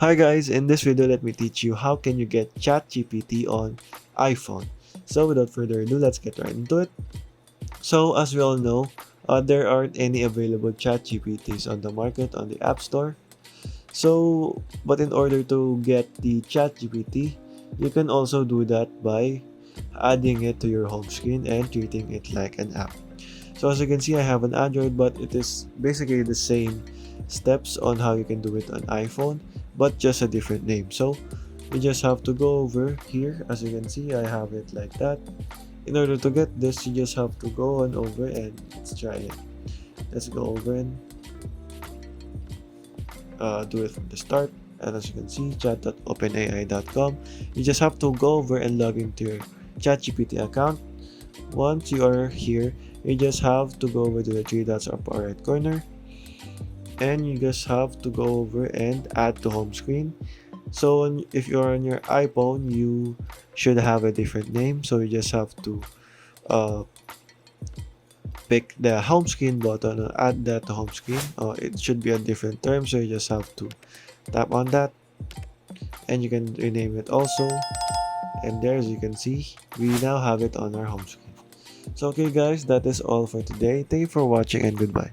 Hi guys, in this video let me teach you how can you get ChatGPT on iPhone. So without further ado, let's get right into it. So as we all know, there aren't any available ChatGPTs on the market on the App Store. But in order to get the ChatGPT, you can also do that by adding it to your home screen and treating it like an app. So as you can see, I have an Android, but it is basically the same steps on how you can do it on iPhone, but just a different name. So you just have to go over here. As you can see, I have it like that. In order to get this, you just have to go on over and let's try it. Let's go over and do it from the start. And as you can see, chat.openai.com. You just have to go over and log into your ChatGPT account. Once you are here, you just have to go over to the three dots upper right corner, and you just have to go over and add to home screen. So if you're on your iPhone, you should have a different name. So you just have to uh, pick the home screen button and add that to home screen. It should be a different term, so you just have to tap on that, and you can rename it also. And there, as you can see, we now have it on our home screen. So okay guys, that is all for today. Thank you for watching and goodbye.